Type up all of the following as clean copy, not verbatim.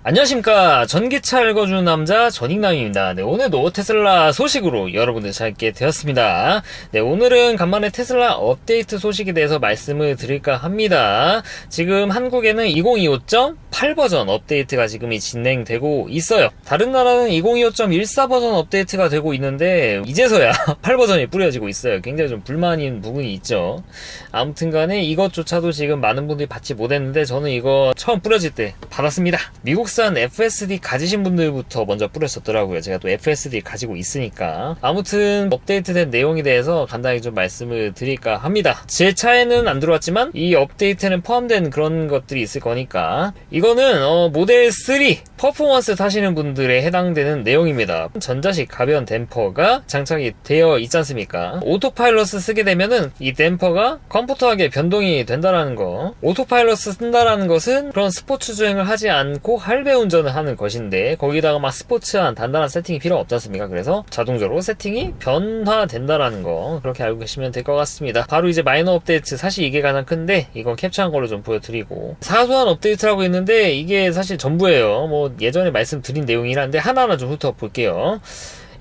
안녕하십니까. 전기차 읽어주는 남자 전익남입니다. 네, 오늘도 테슬라 소식으로 여러분들 찾게 되었습니다. 네, 오늘은 간만에 테슬라 업데이트 소식에 대해서 말씀을 드릴까 합니다. 지금 한국에는 2025.8 버전 업데이트가 지금 진행되고 있어요. 다른 나라는 2025.14 버전 업데이트가 되고 있는데 이제서야 8 버전이 뿌려지고 있어요. 굉장히 좀 불만인 부분이 있죠. 아무튼 간에 이것조차도 지금 많은 분들이 받지 못했는데 저는 이거 처음 뿌려질 때 받았습니다. 미국산 FSD 가지신 분들부터 먼저 뿌렸었더라고요. 제가 또 FSD 가지고 있으니까. 아무튼 업데이트된 내용에 대해서 간단히 좀 말씀을 드릴까 합니다. 제 차에는 안 들어왔지만 이 업데이트는 포함된 그런 것들이 있을 거니까 이거는 모델 3 퍼포먼스 타시는 분들에 해당되는 내용입니다. 전자식 가변 댐퍼가 장착이 되어 있지 않습니까? 오토파일럿을 쓰게 되면은 이 댐퍼가 컴포터하게 변동이 된다라는 거. 오토파일럿을 쓴다라는 것은 그런 스포츠 주행을 하지 않고 할배 운전을 하는 것인데 거기다가 막 스포츠한 단단한 세팅이 필요 없지 않습니까? 그래서 자동적으로 세팅이 변화된다라는 거 그렇게 알고 계시면 될 것 같습니다. 바로 이제 마이너 업데이트, 사실 이게 가장 큰데 이건 캡처한 걸로 좀 보여드리고, 사소한 업데이트라고 했는데 이게 사실 전부예요. 뭐 예전에 말씀드린 내용이라는데 하나하나 좀 훑어볼게요.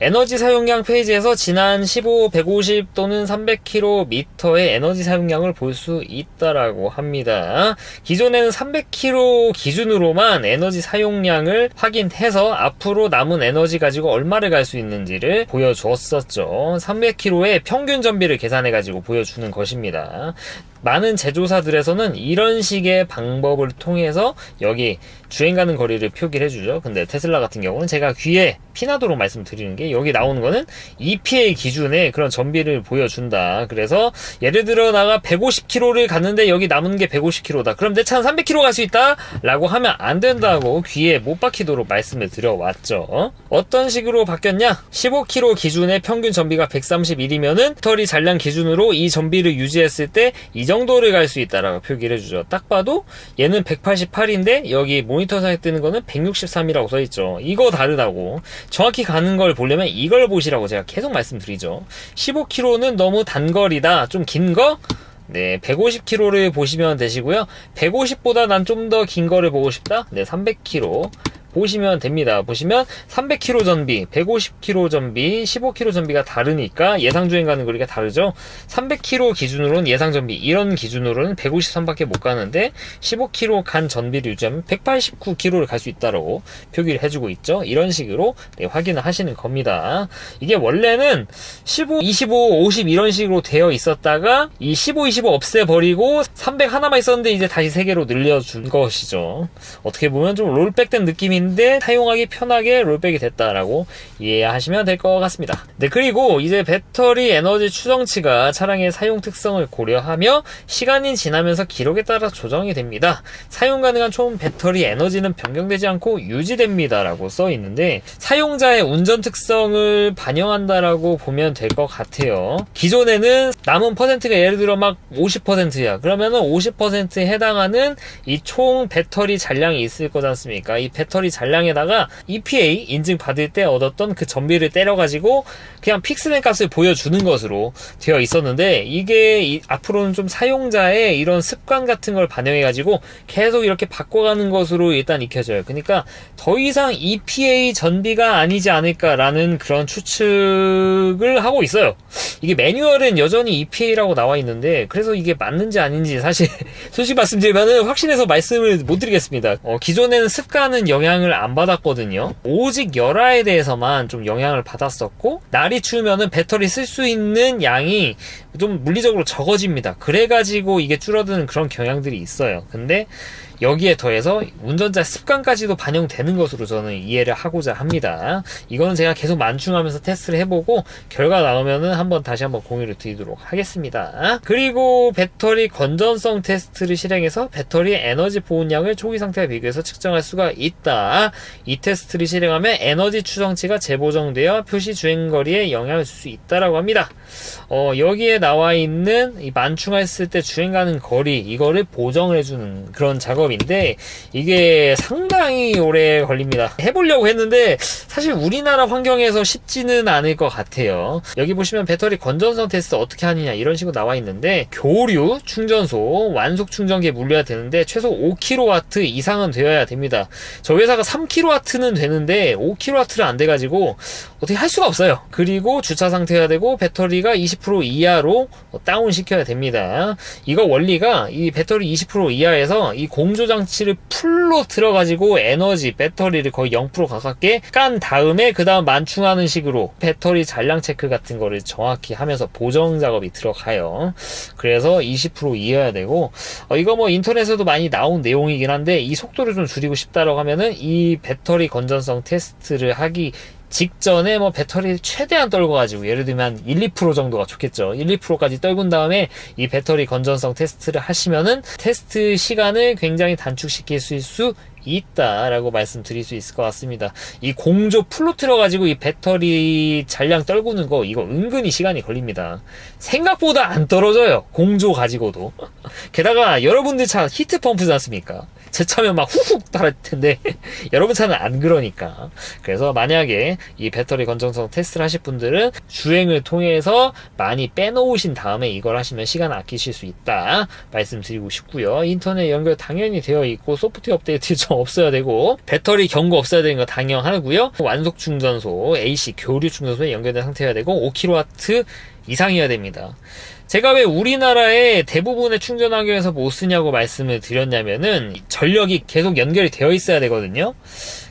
에너지 사용량 페이지에서 지난 15, 150 또는 300km의 에너지 사용량을 볼 수 있다라고 합니다. 기존에는 300km 기준으로만 에너지 사용량을 확인해서 앞으로 남은 에너지 가지고 얼마를 갈 수 있는지를 보여주었었죠. 300km의 평균 전비를 계산해가지고 보여주는 것입니다. 많은 제조사들에서는 이런 식의 방법을 통해서 여기 주행 가는 거리를 표기를 해주죠. 근데 테슬라 같은 경우는 제가 귀에 피나도록 말씀드리는 게 여기 나오는 거는 EPA 기준의 그런 전비를 보여준다. 그래서 예를 들어 나가 150km를 갔는데 여기 남은 게 150km다. 그럼 내 차는 300km 갈 수 있다? 라고 하면 안 된다고 귀에 못 박히도록 말씀을 드려왔죠. 어떤 식으로 바뀌었냐? 15km 기준의 평균 전비가 131이면은 배터리 잔량 기준으로 이 전비를 유지했을 때 이 정도를 갈 수 있다라고 표기를 해주죠. 딱 봐도 얘는 188인데 여기 모니터상에 뜨는 거는 163이라고 써있죠. 이거 다르다고. 정확히 가는 걸 보려면 이걸 보시라고 제가 계속 말씀드리죠. 15km는 너무 단거리다, 좀 긴 거? 네, 150km를 보시면 되시고요. 150보다 난 좀 더 긴 거를 보고 싶다? 네, 300km 보시면 됩니다. 보시면 300km 전비, 150km 전비, 15km 전비가 다르니까 예상 주행 가는 거리가 다르죠. 300km 기준으로는 예상 전비, 이런 기준으로는 153밖에 못 가는데 15km 간 전비를 유지하면 189km를 갈 수 있다고 표기를 해주고 있죠. 이런 식으로 확인을 하시는 겁니다. 이게 원래는 15, 25, 50 이런 식으로 되어 있었다가 이 15, 25 없애버리고 300 하나만 있었는데 이제 다시 3개로 늘려준 것이죠. 어떻게 보면 좀 롤백된 느낌이 인데 사용하기 편하게 롤백이 됐다라고 이해하시면 될 것 같습니다. 네, 그리고 이제 배터리 에너지 추정치가 차량의 사용 특성을 고려하며 시간이 지나면서 기록에 따라 조정이 됩니다. 사용 가능한 총 배터리 에너지는 변경되지 않고 유지됩니다 라고 써 있는데 사용자의 운전 특성을 반영한다라고 보면 될 것 같아요. 기존에는 남은 퍼센트가 예를 들어 막 50%야. 그러면은 50%에 해당하는 이 총 배터리 잔량이 있을 거지 않습니까? 이 배터리 잔량에다가 EPA 인증 받을 때 얻었던 그 전비를 때려가지고 그냥 픽스된 값을 보여주는 것으로 되어 있었는데 이게 앞으로는 좀 사용자의 이런 습관 같은 걸 반영해가지고 계속 이렇게 바꿔가는 것으로 일단 익혀져요. 그러니까 더 이상 EPA 전비가 아니지 않을까라는 그런 추측을 하고 있어요. 이게 매뉴얼은 여전히 EPA라고 나와 있는데 그래서 이게 맞는지 아닌지 사실 솔직히 말씀드리면 확신해서 말씀을 못 드리겠습니다. 기존에는 습관은 영향을 안 받았거든요. 오직 열화에 대해서만 좀 영향을 받았었고 날이 추우면은 배터리 쓸 수 있는 양이 좀 물리적으로 적어집니다. 그래가지고 이게 줄어드는 그런 경향들이 있어요. 근데 여기에 더해서 운전자 습관까지도 반영되는 것으로 저는 이해를 하고자 합니다. 이거는 제가 계속 만충하면서 테스트를 해보고 결과 나오면은 다시 한번 공유를 드리도록 하겠습니다. 그리고 배터리 건전성 테스트를 실행해서 배터리의 에너지 보온량을 초기 상태와 비교해서 측정할 수가 있다. 이 테스트를 실행하면 에너지 추정치가 재보정되어 표시 주행거리에 영향을 줄 수 있다라고 합니다. 여기에 나와 있는 이 만충했을 때 주행 가는 거리, 이거를 보정을 해주는 그런 작업인데 이게 상당히 오래 걸립니다. 해보려고 했는데 사실 우리나라 환경에서 쉽지는 않을 것 같아요. 여기 보시면 배터리 건전성 테스트 어떻게 하느냐 이런 식으로 나와 있는데, 교류 충전소 완속 충전기에 물려야 되는데 최소 5kW 이상은 되어야 됩니다. 저 회사가 3kW는 되는데 5kW를 안 돼가지고 어떻게 할 수가 없어요. 그리고 주차 상태여야 되고 배터리가 20% 이하로 다운 시켜야 됩니다. 이거 원리가 이 배터리 20% 이하에서 이 공조장치를 풀로 틀어가지고 에너지 배터리를 거의 0% 가깝게 깐 다음에 그 다음 만충하는 식으로 배터리 잔량 체크 같은 거를 정확히 하면서 보정 작업이 들어가요. 그래서 20% 이어야 되고, 이거 뭐 인터넷에도 많이 나온 내용이긴 한데 이 속도를 좀 줄이고 싶다라고 하면은 이 배터리 건전성 테스트를 하기 직전에 뭐 배터리를 최대한 떨궈가지고, 예를 들면 1, 2% 정도가 좋겠죠. 1, 2%까지 떨군 다음에 이 배터리 건전성 테스트를 하시면은 테스트 시간을 굉장히 단축시킬 수 있다라고 말씀드릴 수 있을 것 같습니다. 이 공조 풀로 틀어가지고 이 배터리 잔량 떨구는 거, 이거 은근히 시간이 걸립니다. 생각보다 안 떨어져요, 공조 가지고도. 게다가 여러분들 차 히트펌프지 않습니까? 제 차면 막 훅훅 따를 텐데 여러분 차는 안 그러니까. 그래서 만약에 이 배터리 건전성 테스트를 하실 분들은 주행을 통해서 많이 빼놓으신 다음에 이걸 하시면 시간 아끼실 수 있다 말씀드리고 싶고요. 인터넷 연결 당연히 되어 있고 소프트웨어 업데이트 좀 없어야 되고 배터리 경고 없어야 되는 거 당연하고요. 완속 충전소 AC 교류 충전소에 연결된 상태여야 되고 5kW 이상이어야 됩니다. 제가 왜 우리나라의 대부분의 충전 환경에서 못 쓰냐고 말씀을 드렸냐면은 전력이 계속 연결이 되어 있어야 되거든요.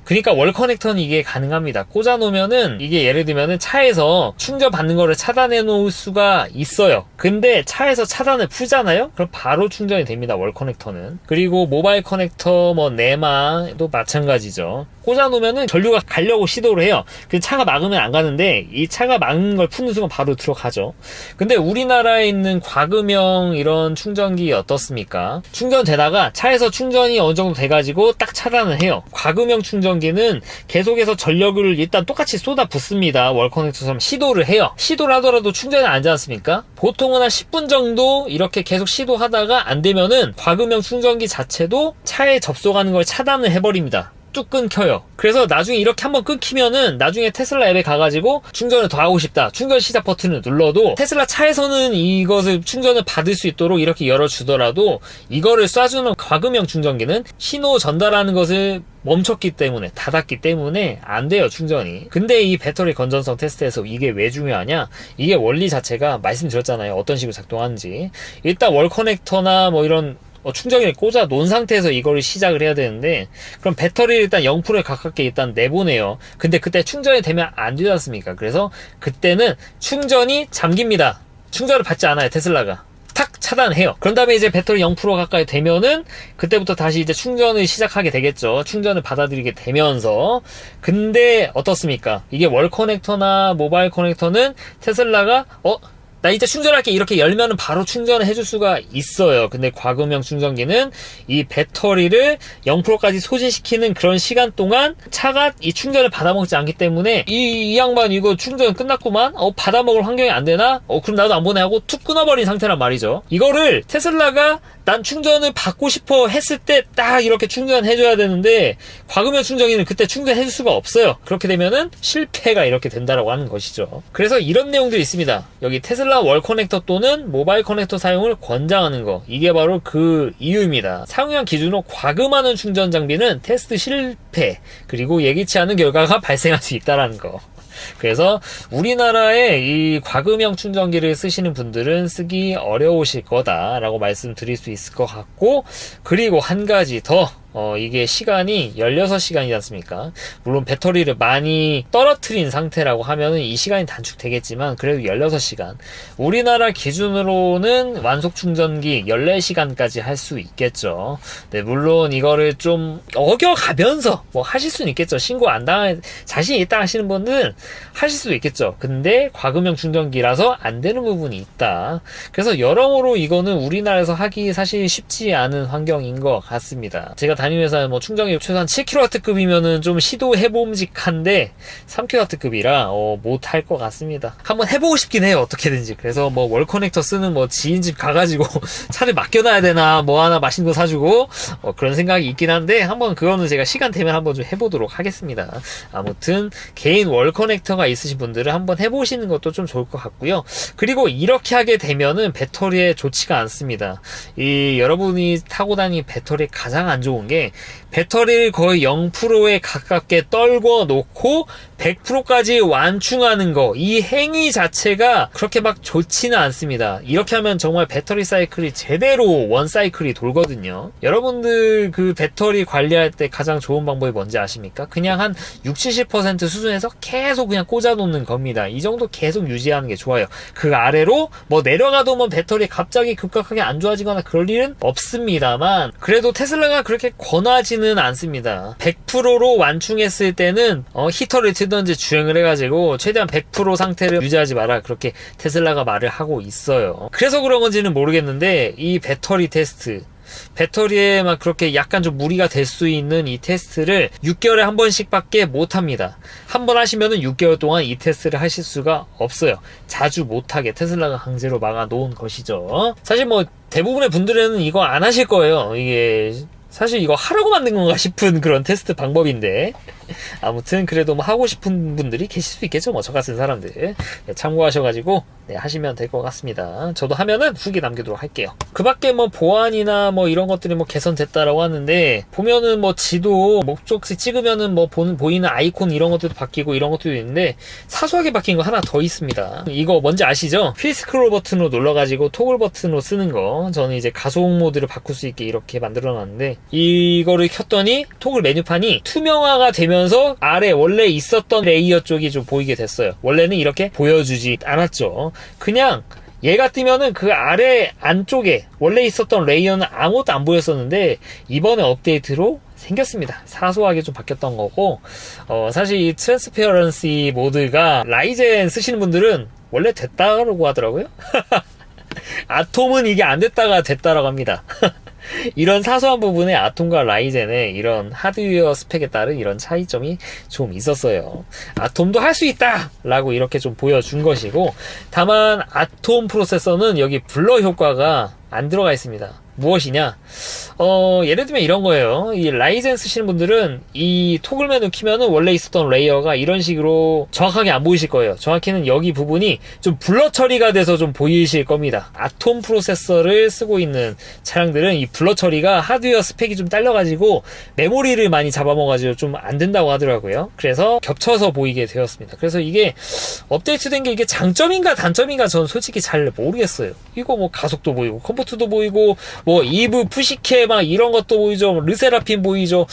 그러니까 월 커넥터는 이게 가능합니다. 꽂아 놓으면은 이게 예를 들면은 차에서 충전 받는 거를 차단해 놓을 수가 있어요. 근데 차에서 차단을 풀잖아요? 그럼 바로 충전이 됩니다, 월 커넥터는. 그리고 모바일 커넥터 뭐 네마도 마찬가지죠. 꽂아 놓으면은 전류가 가려고 시도를 해요. 근데 차가 막으면 안 가는데 이 차가 막은 걸 푸는 순간 바로 들어가죠. 근데 우리나라에 있는 과금형 이런 충전기 어떻습니까? 충전되다가 차에서 충전이 어느 정도 돼가지고 딱 차단을 해요. 과금형 충전기는 계속해서 전력을 일단 똑같이 쏟아 붓습니다. 월 커넥터처럼 시도를 해요. 시도를 하더라도 충전이 안 되지 않습니까? 보통은 한 10분 정도 이렇게 계속 시도하다가 안 되면은 과금형 충전기 자체도 차에 접속하는 걸 차단을 해버립니다. 뚝 끊겨요. 그래서 나중에 이렇게 한번 끊기면은 나중에 테슬라 앱에 가가지고 충전을 더 하고 싶다, 충전 시작 버튼을 눌러도 테슬라 차에서는 이것을 충전을 받을 수 있도록 이렇게 열어주더라도 이거를 쏴주는 과금형 충전기는 신호 전달하는 것을 멈췄기 때문에, 닫았기 때문에 안 돼요, 충전이. 근데 이 배터리 건전성 테스트에서 이게 왜 중요하냐? 이게 원리 자체가 말씀드렸잖아요, 어떤 식으로 작동하는지. 일단 월 커넥터나 뭐 이런 충전기를 꽂아 놓은 상태에서 이거를 시작을 해야 되는데, 그럼 배터리를 일단 0%에 가깝게 일단 내보내요. 근데 그때 충전이 되면 안 되지 않습니까? 그래서 그때는 충전이 잠깁니다. 충전을 받지 않아요, 테슬라가. 탁 차단해요. 그런 다음에 이제 배터리 0% 가까이 되면은 그때부터 다시 이제 충전을 시작하게 되겠죠. 충전을 받아들이게 되면서. 근데 어떻습니까? 이게 월 커넥터나 모바일 커넥터는 테슬라가 나 이제 충전할게 이렇게 열면은 바로 충전을 해줄 수가 있어요. 근데 과금형 충전기는 이 배터리를 0%까지 소진시키는 그런 시간 동안 차가 이 충전을 받아먹지 않기 때문에 이 양반 이거 충전 끝났구만, 받아먹을 환경이 안 되나? 그럼 나도 안 보내 하고 툭 끊어버린 상태란 말이죠. 이거를 테슬라가 난 충전을 받고 싶어 했을 때 딱 이렇게 충전해줘야 되는데 과금형 충전기는 그때 충전해줄 수가 없어요. 그렇게 되면은 실패가 이렇게 된다라고 하는 것이죠. 그래서 이런 내용들이 있습니다. 여기 테슬라 월 커넥터 또는 모바일 커넥터 사용을 권장하는 거, 이게 바로 그 이유입니다. 사용량 기준으로 과금하는 충전 장비는 테스트 실패 그리고 예기치 않은 결과가 발생할 수 있다는 거. 그래서 우리나라에 이 과금형 충전기를 쓰시는 분들은 쓰기 어려우실 거다라고 말씀드릴 수 있을 것 같고, 그리고 한 가지 더, 이게 시간이 16시간이지 않습니까? 물론 배터리를 많이 떨어뜨린 상태라고 하면은 이 시간이 단축되겠지만 그래도 16시간. 우리나라 기준으로는 완속 충전기 14시간까지 할 수 있겠죠. 네, 물론 이거를 좀 어겨가면서 뭐 하실 수는 있겠죠. 신고 안 당할 자신이 있다 하시는 분은 하실 수도 있겠죠. 근데 과금형 충전기라서 안 되는 부분이 있다. 그래서 여러모로 이거는 우리나라에서 하기 사실 쉽지 않은 환경인 것 같습니다. 제가 다니는 회사 뭐 충전기 최소한 7kW급이면은 좀 시도해봄직한데 3kW급이라 못할 것 같습니다. 한번 해보고 싶긴 해요, 어떻게든지. 그래서 뭐 월 커넥터 쓰는 뭐 지인 집 가가지고 차를 맡겨놔야 되나, 뭐 하나 맛있는 거 사주고 그런 생각이 있긴 한데, 한번 그거는 제가 시간 되면 한번 좀 해보도록 하겠습니다. 아무튼 개인 월 커넥터가 있으신 분들은 한번 해보시는 것도 좀 좋을 것 같고요. 그리고 이렇게 하게 되면은 배터리에 좋지가 않습니다. 여러분이 타고 다니는 배터리 가장 안 좋은 게, 배터리를 거의 0%에 가깝게 떨궈 놓고 100%까지 완충하는 거, 이 행위 자체가 그렇게 막 좋지는 않습니다. 이렇게 하면 정말 배터리 사이클이 제대로 원 사이클이 돌거든요. 여러분들 그 배터리 관리할 때 가장 좋은 방법이 뭔지 아십니까? 그냥 한 60-70% 수준에서 계속 그냥 꽂아 놓는 겁니다. 이 정도 계속 유지하는 게 좋아요. 그 아래로 뭐 내려가도 뭐 배터리 갑자기 급격하게 안 좋아지거나 그럴 일은 없습니다만, 그래도 테슬라가 그렇게 권하지는 않습니다. 100%로 완충했을 때는 히터를 틀든지 주행을 해가지고 최대한 100% 상태를 유지하지 마라, 그렇게 테슬라가 말을 하고 있어요. 그래서 그런 건지는 모르겠는데, 이 배터리 테스트, 배터리에 막 그렇게 약간 좀 무리가 될 수 있는 이 테스트를 6개월에 한 번씩 밖에 못 합니다. 한 번 하시면은 6개월 동안 이 테스트를 하실 수가 없어요. 자주 못하게 테슬라가 강제로 막아 놓은 것이죠. 사실 뭐 대부분의 분들은 이거 안 하실 거예요. 이게 사실 이거 하라고 만든 건가 싶은 그런 테스트 방법인데, 아무튼 그래도 뭐 하고 싶은 분들이 계실 수 있겠죠, 뭐 저 같은 사람들. 참고하셔가지고 하시면 될 것 같습니다. 저도 하면은 후기 남기도록 할게요. 그 밖에 뭐 보안이나 뭐 이런 것들이 뭐 개선됐다라고 하는데, 보면은 뭐 지도 목적지 찍으면은 뭐 보이는 아이콘 이런 것들도 바뀌고 이런 것들도 있는데, 사소하게 바뀐 거 하나 더 있습니다. 이거 뭔지 아시죠? 휠 스크롤 버튼으로 눌러가지고 토글 버튼으로 쓰는 거. 저는 이제 가속 모드를 바꿀 수 있게 이렇게 만들어 놨는데, 이거를 켰더니 토글 메뉴판이 투명화가 되면서 아래 원래 있었던 레이어 쪽이 좀 보이게 됐어요. 원래는 이렇게 보여주지 않았죠. 그냥 얘가 뜨면은 그 아래 안쪽에 원래 있었던 레이어는 아무것도 안 보였었는데, 이번에 업데이트로 생겼습니다. 사소하게 좀 바뀌었던 거고, 사실 이 트랜스페어런시 모드가 라이젠 쓰시는 분들은 원래 됐다고 하더라고요. 아톰은 이게 안 됐다가 됐다라고 합니다. 이런 사소한 부분에 아톰과 라이젠의 이런 하드웨어 스펙에 따른 이런 차이점이 좀 있었어요. 아톰도 할 수 있다! 라고 이렇게 좀 보여준 것이고, 다만 아톰 프로세서는 여기 블러 효과가 안 들어가 있습니다. 무엇이냐? 예를 들면 이런 거예요. 이 라이젠 쓰시는 분들은 이 토글 메뉴 키면은 원래 있었던 레이어가 이런 식으로 정확하게 안 보이실 거예요. 정확히는 여기 부분이 좀 블러 처리가 돼서 좀 보이실 겁니다. 아톰 프로세서를 쓰고 있는 차량들은 이 블러 처리가 하드웨어 스펙이 좀 딸려가지고 메모리를 많이 잡아먹어가지고 좀 안 된다고 하더라고요. 그래서 겹쳐서 보이게 되었습니다. 그래서 이게 업데이트 된 게 이게 장점인가 단점인가 저는 솔직히 잘 모르겠어요. 이거 뭐 가속도 보이고 컴포트도 보이고 뭐 이브 푸시케 막 이런 것도 보이죠. 르세라핌 보이죠.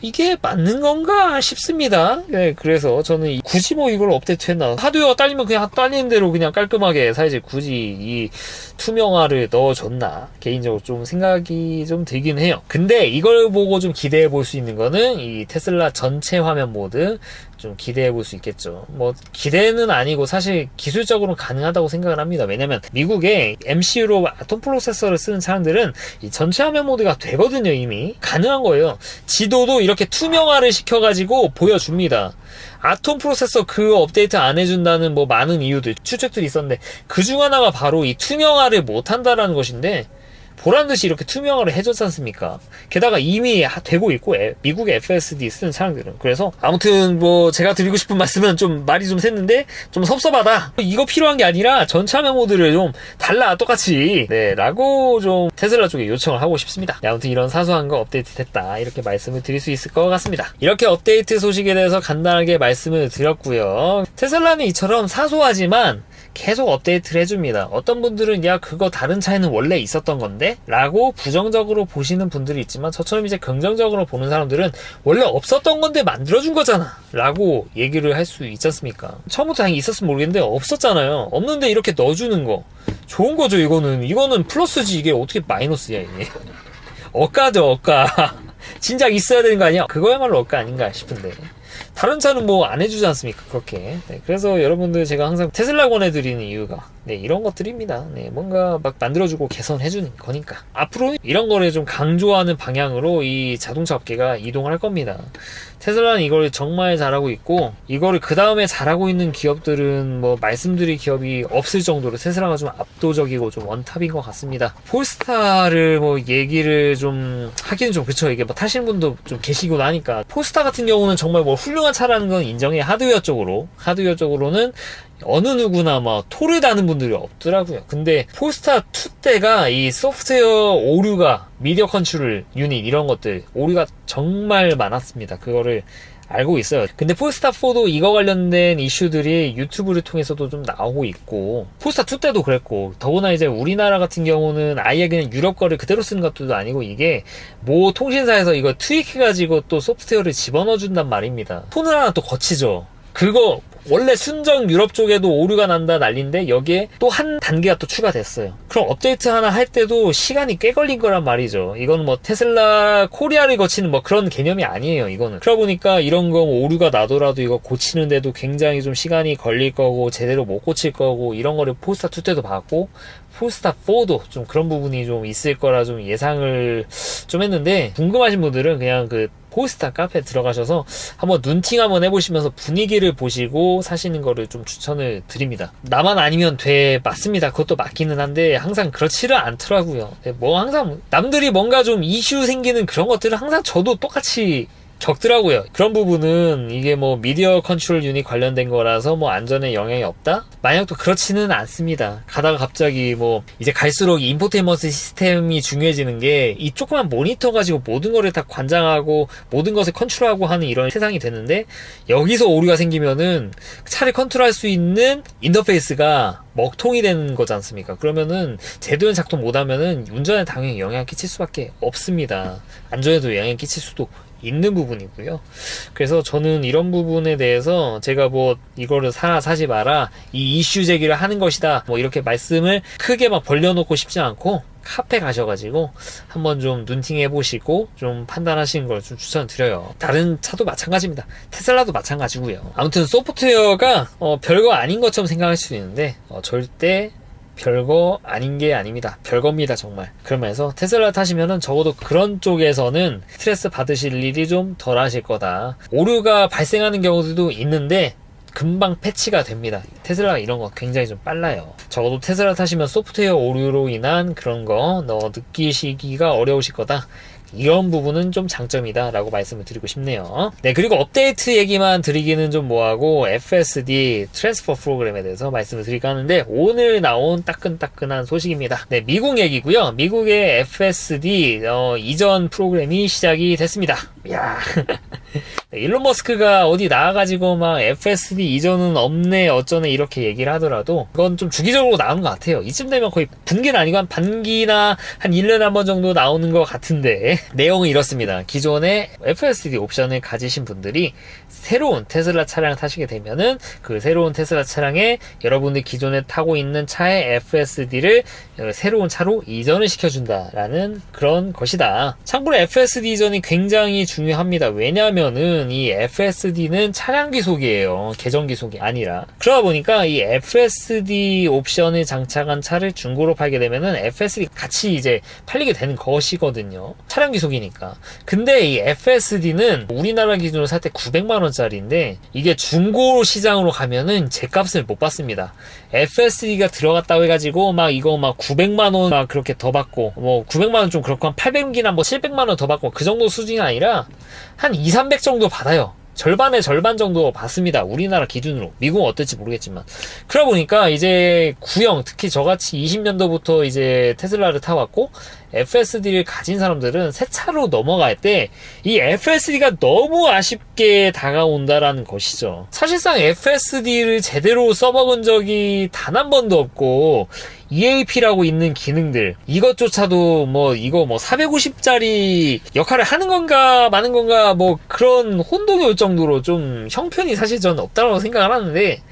이게 맞는 건가 싶습니다. 네, 그래서 저는 굳이 뭐 이걸 업데이트했나, 하드웨어가 딸리면 그냥 딸리는 대로 그냥 깔끔하게 사야지 굳이 이 투명화를 넣어줬나, 개인적으로 좀 생각이 좀 들긴 해요. 근데 이걸 보고 좀 기대해 볼 수 있는 거는 이 테슬라 전체 화면 모드 좀 기대해 볼 수 있겠죠. 뭐 기대는 아니고 사실 기술적으로는 가능하다고 생각을 합니다. 왜냐면 미국에 MCU로 아톰 프로세서를 쓰는 차량들은 이 전체 화면 모드가 되거든요. 이미 가능한 거예요. 지도도 이렇게 투명화를 시켜가지고 보여줍니다. 아톰 프로세서 그 업데이트 안 해준다는 뭐 많은 이유들, 추측들이 있었는데, 그 중 하나가 바로 이 투명화를 못한다라는 것인데, 보란듯이 이렇게 투명화를 해줬지 않습니까? 게다가 이미 되고 있고, 미국의 FSD 쓰는 차량들은. 그래서 아무튼 뭐 제가 드리고 싶은 말씀은, 좀 말이 좀 샜는데 좀 섭섭하다, 이거 필요한 게 아니라 전체 화면 모드를 좀 달라, 똑같이, 라고 좀 테슬라 쪽에 요청을 하고 싶습니다. 아무튼 이런 사소한 거 업데이트 됐다, 이렇게 말씀을 드릴 수 있을 것 같습니다. 이렇게 업데이트 소식에 대해서 간단하게 말씀을 드렸고요. 테슬라는 이처럼 사소하지만 계속 업데이트를 해줍니다. 어떤 분들은 야 그거 다른 차에는 원래 있었던 건데? 라고 부정적으로 보시는 분들이 있지만, 저처럼 이제 긍정적으로 보는 사람들은 원래 없었던 건데 만들어준 거잖아 라고 얘기를 할 수 있지 않습니까? 처음부터 당연히 있었으면 모르겠는데 없었잖아요. 없는데 이렇게 넣어주는 거 좋은 거죠. 이거는 플러스지, 이게 어떻게 마이너스야 이게. 억가죠, 억가. 진작 있어야 되는 거 아니야? 그거야말로 억가 아닌가 싶은데. 다른 차는 뭐 안 해주지 않습니까? 그렇게. 네, 그래서 여러분들 제가 항상 테슬라 권해드리는 이유가 네, 이런 것들입니다. 네, 뭔가 막 만들어주고 개선해주는 거니까. 앞으로 이런 거를 좀 강조하는 방향으로 이 자동차 업계가 이동할 겁니다. 테슬라는 이걸 정말 잘하고 있고, 이거를 그 다음에 잘하고 있는 기업들은 뭐 말씀드릴 기업이 없을 정도로 테슬라가 좀 압도적이고 좀 원탑인 것 같습니다. 폴스타를 뭐 얘기를 좀 하기는 좀 그쵸. 이게 뭐 타시는 분도 좀 계시고 나니까. 폴스타 같은 경우는 정말 뭐 훌륭한 차라는 건 인정해. 하드웨어 쪽으로는 어느 누구나 막 토를 다는 분들이 없더라고요. 근데 폴스타 2 때가 이 소프트웨어 오류가, 미디어 컨트롤 유닛 이런 것들 오류가 정말 많았습니다. 그거를 알고 있어요. 근데 폴스타 4도 이거 관련된 이슈들이 유튜브를 통해서도 좀 나오고 있고, 폴스타 2 때도 그랬고, 더구나 이제 우리나라 같은 경우는 아예 그냥 유럽 거를 그대로 쓰는 것도 아니고, 이게 모 통신사에서 이거 트윅해가지고 또 소프트웨어를 집어넣어준단 말입니다. 폰을 하나 또 거치죠. 그거 원래 순정 유럽 쪽에도 오류가 난다 난리인데 여기에 또 한 단계가 또 추가됐어요. 그럼 업데이트 하나 할 때도 시간이 꽤 걸린 거란 말이죠. 이건 뭐 테슬라 코리아를 거치는 뭐 그런 개념이 아니에요. 이거는. 그러다 보니까 이런 거 오류가 나더라도 이거 고치는데도 굉장히 좀 시간이 걸릴 거고 제대로 못 고칠 거고, 이런 거를 폴스타 2 때도 봤고 폴스타 4도 좀 그런 부분이 좀 있을 거라 좀 예상을 좀 했는데, 궁금하신 분들은 그냥 그 폴스타 카페 들어가셔서 한번 눈팅 한번 해보시면서 분위기를 보시고 사시는 거를 좀 추천을 드립니다. 나만 아니면 돼, 맞습니다. 그것도 맞기는 한데 항상 그렇지를 않더라고요. 뭐 항상 남들이 뭔가 좀 이슈 생기는 그런 것들은 항상 저도 똑같이 겪더라고요. 그런 부분은 이게 뭐 미디어 컨트롤 유닛 관련된 거라서 뭐 안전에 영향이 없다? 만약 또 그렇지는 않습니다. 가다가 갑자기 뭐 이제 갈수록 인포테인먼트 시스템이 중요해지는 게, 이 조그만 모니터 가지고 모든 거를 다 관장하고 모든 것을 컨트롤하고 하는 이런 세상이 됐는데, 여기서 오류가 생기면은 차를 컨트롤할 수 있는 인터페이스가 먹통이 되는 거지 않습니까? 그러면은 제대로 작동 못하면은 운전에 당연히 영향을 끼칠 수밖에 없습니다. 안전에도 영향을 끼칠 수도 있는 부분이고요. 그래서 저는 이런 부분에 대해서 제가 뭐 이거를 사라 사지 마라, 이 이슈 제기를 하는 것이다, 뭐 이렇게 말씀을 크게 막 벌려놓고 싶지 않고, 카페 가셔가지고 한번 좀 눈팅 해보시고 좀 판단하시는 걸 좀 추천드려요. 다른 차도 마찬가지입니다. 테슬라도 마찬가지고요. 아무튼 소프트웨어가 별거 아닌 것처럼 생각할 수도 있는데 절대 별거 아닌 게 아닙니다. 별겁니다, 정말. 그러면서 테슬라 타시면은 적어도 그런 쪽에서는 스트레스 받으실 일이 좀 덜 하실 거다. 오류가 발생하는 경우들도 있는데 금방 패치가 됩니다. 테슬라가 이런 거 굉장히 좀 빨라요. 적어도 테슬라 타시면 소프트웨어 오류로 인한 그런 거 느끼시기가 어려우실 거다. 이런 부분은 좀 장점이다 라고 말씀을 드리고 싶네요. 네, 그리고 업데이트 얘기만 드리기는 좀 뭐하고 FSD 트랜스퍼 프로그램에 대해서 말씀을 드릴까 하는데, 오늘 나온 따끈따끈한 소식입니다. 네, 미국 얘기고요. 미국의 FSD 이전 프로그램이 시작이 됐습니다. 이야. 네, 일론 머스크가 어디 나와가지고 막 FSD 이전은 없네 어쩌네 이렇게 얘기를 하더라도 그건 좀 주기적으로 나오는 것 같아요. 이쯤 되면 거의 분기는 아니고 한 반기나 한 1년에 한 번 정도 나오는 것 같은데, 내용은 이렇습니다. 기존에 FSD 옵션을 가지신 분들이 새로운 테슬라 차량을 타시게 되면은 그 새로운 테슬라 차량에 여러분들이 기존에 타고 있는 차의 FSD를 새로운 차로 이전을 시켜준다라는 그런 것이다. 참고로 FSD 이전이 굉장히 중요합니다. 왜냐면은 이 FSD는 차량 기속이에요. 계정 기속이 아니라. 그러다 보니까 이 FSD 옵션을 장착한 차를 중고로 팔게 되면은 FSD 같이 이제 팔리게 되는 것이거든요. 차량 기속이니까. 근데 이 FSD는 우리나라 기준으로 살 때 900만원짜리인데 이게 중고 시장으로 가면은 제값을 못 받습니다. FSD가 들어갔다고 해가지고 막 이거 막 900만원 막 그렇게 더 받고, 뭐 900만원 좀 그렇고 한 800이나 뭐 700만원 더 받고 그 정도 수준이 아니라 한 2, 300 정도 받아요. 절반의 절반 정도 받습니다. 우리나라 기준으로. 미국은 어떨지 모르겠지만. 그러다 보니까 이제 구형, 특히 저같이 20년도부터 이제 테슬라를 타왔고 FSD를 가진 사람들은 새 차로 넘어갈 때 이 FSD가 너무 아쉽게 다가온다라는 것이죠. 사실상 FSD를 제대로 써먹은 적이 단 한 번도 없고, EAP라고 있는 기능들, 이것조차도 뭐 이거 뭐 450짜리 역할을 하는 건가 마는 건가 뭐 그런 혼동이 올 정도로 좀 형편이 사실 저는 없다고 생각을 하는데,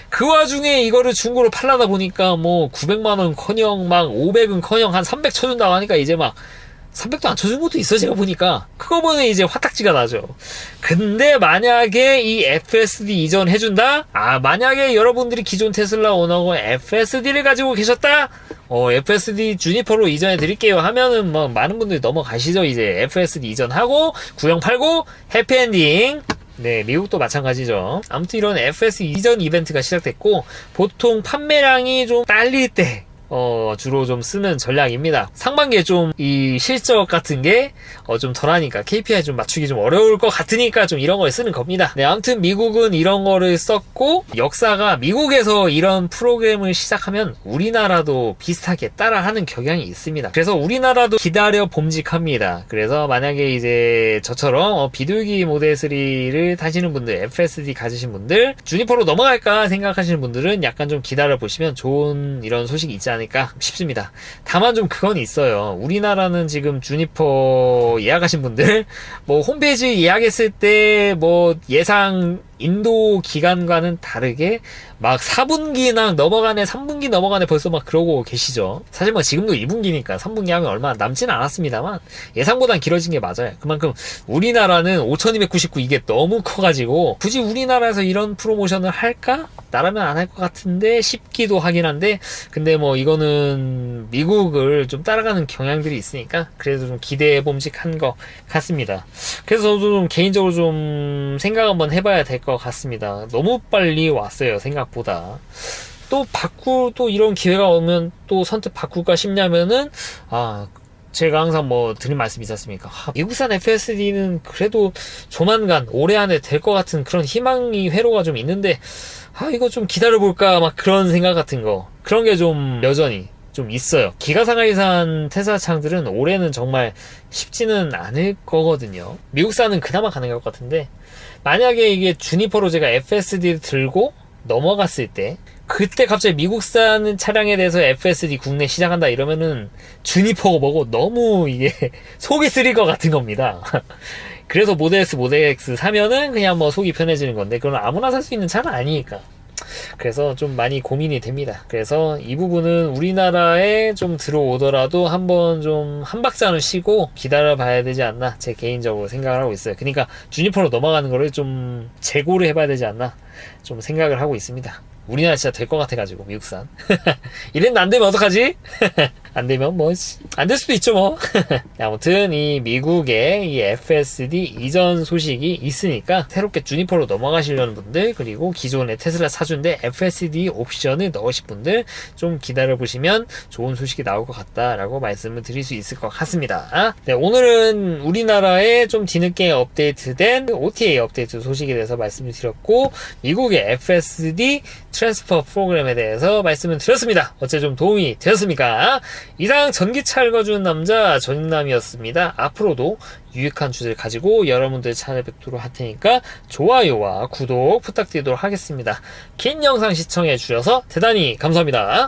그 와중에 이거를 중고로 팔라다 보니까 뭐 900만원 커녕 막 500은 커녕 한 300 쳐준다고 하니까 이제 막 300도 안 쳐준 것도 있어, 제가 보니까. 그거 보면 이제 화딱지가 나죠. 근데 만약에 이 FSD 이전 해준다? 만약에 여러분들이 기존 테슬라 오너고 FSD를 가지고 계셨다? FSD 주니퍼로 이전해 드릴게요 하면은 뭐 많은 분들이 넘어가시죠. 이제 FSD 이전하고 구형 팔고 해피엔딩. 네, 미국도 마찬가지죠. 아무튼 이런 FSD 이전 이벤트가 시작됐고, 보통 판매량이 좀 딸릴 때 주로 좀 쓰는 전략입니다. 상반기에 좀 이 실적 같은 게 좀 덜하니까 KPI 좀 맞추기 좀 어려울 것 같으니까 좀 이런 걸 쓰는 겁니다. 네, 아무튼 미국은 이런 거를 썼고, 역사가 미국에서 이런 프로그램을 시작하면 우리나라도 비슷하게 따라하는 경향이 있습니다. 그래서 우리나라도 기다려 봄직합니다. 그래서 만약에 이제 저처럼 비둘기 모델 3를 타시는 분들, FSD 가지신 분들, 주니퍼로 넘어갈까 생각하시는 분들은 약간 좀 기다려 보시면 좋은 이런 소식이 있지 않을까 싶습니다. 다만 좀 그건 있어요. 우리나라는 지금 주니퍼 예약하신 분들, 뭐 홈페이지 예약했을 때 뭐 예상 인도 기간과는 다르게 막 4분기나 넘어가네, 3분기 넘어가네 벌써 막 그러고 계시죠. 사실 뭐 지금도 2분기니까 3분기 하면 얼마 남지는 않았습니다만 예상보단 길어진 게 맞아요. 그만큼 우리나라는 5299 이게 너무 커가지고 굳이 우리나라에서 이런 프로모션을 할까? 나라면 안 할 것 같은데 싶기도 하긴 한데, 근데 뭐 이거는 미국을 좀 따라가는 경향들이 있으니까 그래도 좀 기대해봄직한 것 같습니다. 그래서 저도 좀 개인적으로 좀 생각 한번 해봐야 될 것 같습니다. 너무 빨리 왔어요, 생각보다. 또 이런 기회가 오면 또 선뜻 바꿀까 싶냐면은, 제가 항상 뭐 드린 말씀 있지 않습니까? 미국산 FSD는 그래도 조만간 올해 안에 될 것 같은 그런 희망이 회로가 좀 있는데, 이거 좀 기다려볼까, 막 그런 생각 같은 거. 그런 게 좀 여전히 좀 있어요. 기가상하이산 테슬라 차량들은 올해는 정말 쉽지는 않을 거거든요. 미국산은 그나마 가능할 것 같은데, 만약에 이게 주니퍼로 제가 FSD를 들고 넘어갔을 때, 그때 갑자기 미국산 차량에 대해서 FSD 국내 시작한다 이러면은 주니퍼가 뭐고 너무 이게 속이 쓰릴 것 같은 겁니다. 그래서 모델 S, 모델 X 사면은 그냥 뭐 속이 편해지는 건데, 그건 아무나 살 수 있는 차는 아니니까. 그래서 좀 많이 고민이 됩니다. 그래서 이 부분은 우리나라에 좀 들어오더라도 한번 좀 한 박자는 쉬고 기다려 봐야 되지 않나, 제 개인적으로 생각을 하고 있어요. 그러니까 주니퍼로 넘어가는 거를 좀 재고를 해봐야 되지 않나 좀 생각을 하고 있습니다. 우리나라 진짜 될 것 같아가지고, 미국산. 이랬는데 안 되면 어떡하지? 안 되면 뭐, 안 될 수도 있죠, 뭐. 아무튼, 이 미국의 이 FSD 이전 소식이 있으니까, 새롭게 주니퍼로 넘어가시려는 분들, 그리고 기존의 테슬라 사준데 FSD 옵션을 넣으실 분들, 좀 기다려보시면 좋은 소식이 나올 것 같다라고 말씀을 드릴 수 있을 것 같습니다. 네, 오늘은 우리나라에 좀 뒤늦게 업데이트된 OTA 업데이트 소식에 대해서 말씀을 드렸고, 미국의 FSD 트랜스퍼 프로그램에 대해서 말씀을 드렸습니다. 어째 좀 도움이 되었습니까? 이상 전기차 읽어주는 남자 전인남이었습니다. 앞으로도 유익한 주제를 가지고 여러분들 찾아뵙도록 할 테니까 좋아요와 구독 부탁드리도록 하겠습니다. 긴 영상 시청해 주셔서 대단히 감사합니다.